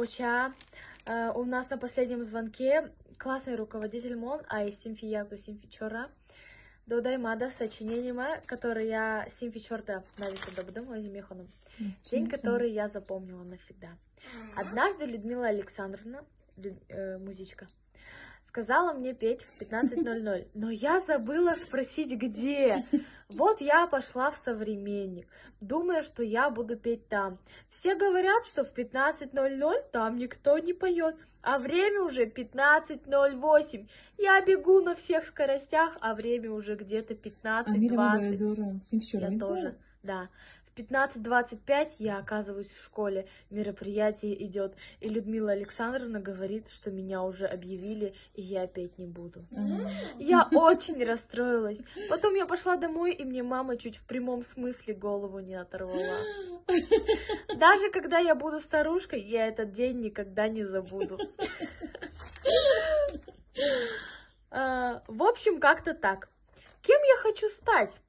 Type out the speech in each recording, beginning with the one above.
Оча. У нас на последнем звонке классный руководитель МОН, Симфи Ягду Симфи Чора. Додай мада сочинение, которое я Симфи Чорта навешу добудем возьмеханом. День, который я запомнила навсегда. Однажды Людмила Александровна, музычка, сказала мне петь в 15:00, но я забыла спросить, где. Вот я пошла в «Современник», думая, что я буду петь там. Все говорят, что в 15:00 там никто не поет, а время уже 15:08. Я бегу на всех скоростях, а время уже где-то 15:20. Я тоже, да. В 15:25 я оказываюсь в школе, мероприятие идет, и Людмила Александровна говорит, что меня уже объявили, и я петь не буду. Я очень расстроилась. Потом я пошла домой, и мне мама чуть в прямом смысле голову не оторвала. Даже когда я буду старушкой, я этот день никогда не забуду. В общем, как-то так. Кем я хочу стать?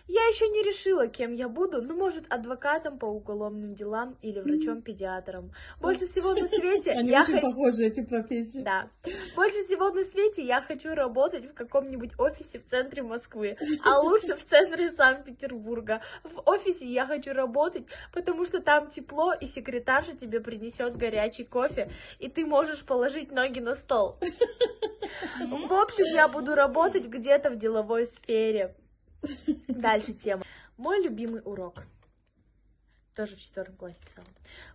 Я еще не решила, кем я буду, но, может, адвокатом по уголовным делам или врачом-педиатром. Больше всего на свете... Они очень похожи, эти профессии. Да. Больше всего на свете я хочу работать в каком-нибудь офисе в центре Москвы, а лучше в центре Санкт-Петербурга. В офисе я хочу работать, потому что там тепло, и секретарша тебе принесет горячий кофе, и ты можешь положить ноги на стол. В общем, я буду работать где-то в деловой сфере. Дальше тема. Мой любимый урок. Тоже в 4 классе писала.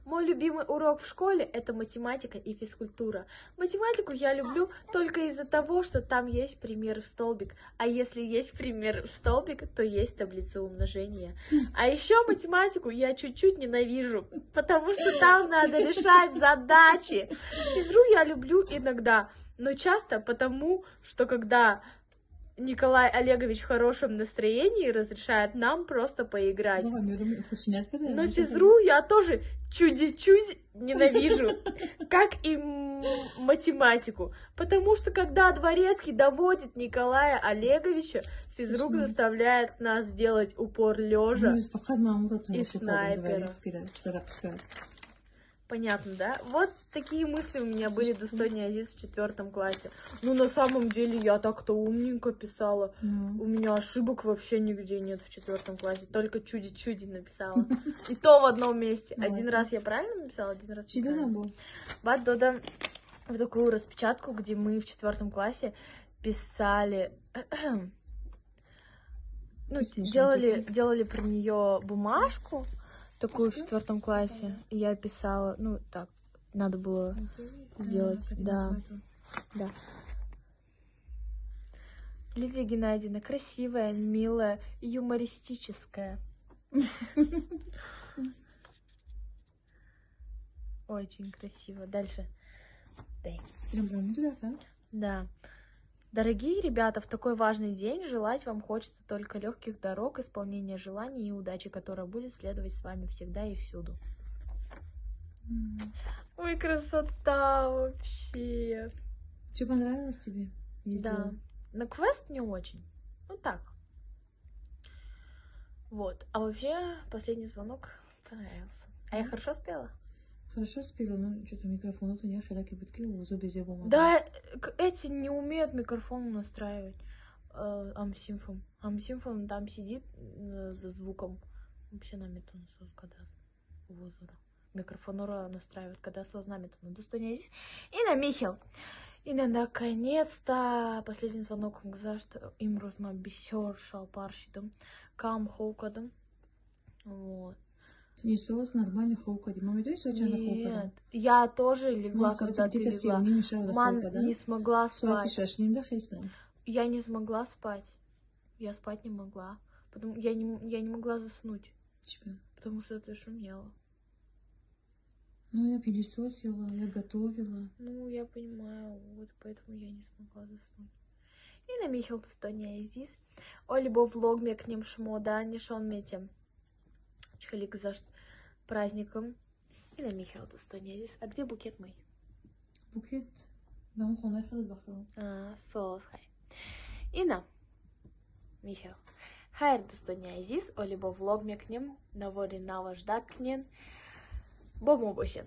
Мой любимый урок в школе — это математика и физкультура. Математику я люблю только из-за того, что там есть примеры в столбик. А если есть примеры в столбик, то есть таблица умножения. А еще математику я чуть-чуть ненавижу, потому что там надо решать задачи. Физру я люблю иногда, но часто потому, что когда Николай Олегович в хорошем настроении разрешает нам просто поиграть. Но физру я тоже чуть-чуть ненавижу, как и математику. Потому что когда Дворецкий доводит Николая Олеговича, физрук заставляет нас сделать упор лежа и снайпера. Понятно, да? Вот такие мысли у меня были достойные Азиз в 4 классе. Ну, на самом деле, я так-то умненько писала. У меня ошибок вообще нигде нет в 4 классе. Только чуди-чуди написала. И то в одном месте. Один раз я правильно написала, один раз неправильно. Вот Дода в такую распечатку, где мы в 4 классе писали... Ну, делали про нее бумажку. Такую в 4 классе. И я писала, ну, так, надо было сделать, да. Лидия Геннадьевна красивая, милая, юмористическая. Очень красиво. Дальше. Да. Дорогие ребята, в такой важный день желать вам хочется только легких дорог, исполнения желаний и удачи, которая будет следовать с вами всегда и всюду. Ой, красота вообще. Что понравилось тебе? Да. На квест не очень. Ну так. Вот. А вообще последний звонок понравился. А я хорошо спела? Хорошо спела, но что-то микрофон не ахераки биткил, зубы зебом. Да, эти не умеют микрофон настраивать. Амсимфом. Амсимфом там сидит за звуком. Вообще намет он когда возора. Микрофонора настраивает, когда сознамет он достойный здесь. И на Михел. И наконец-то последний звонок за что им розно бисер шалпарщидом. Кам хоукадом. Вот. Ты не сос нормально хоукади. Мама, ты случайно хоукада? Нет, я тоже легла, когда ты легла. Мам не смогла спать. Я не смогла спать. Я спать не могла. Я не могла заснуть. Потому что ты шумела. Ну, я пылесосила, я готовила. Ну, я понимаю, вот поэтому я не смогла заснуть. И на Михел Тустония Азиз. Олибо влог мне к ним шмода, не шон метем. Чхалик за праздником. И на Михел Тустония Азиз. А где букет мой? Букет? Да, он ходит бахал. Соус хай. И на Михел. Хайр Тустония Азиз. Олибо влог мне к ним. Навори нава ждать к ним. Бомобосен.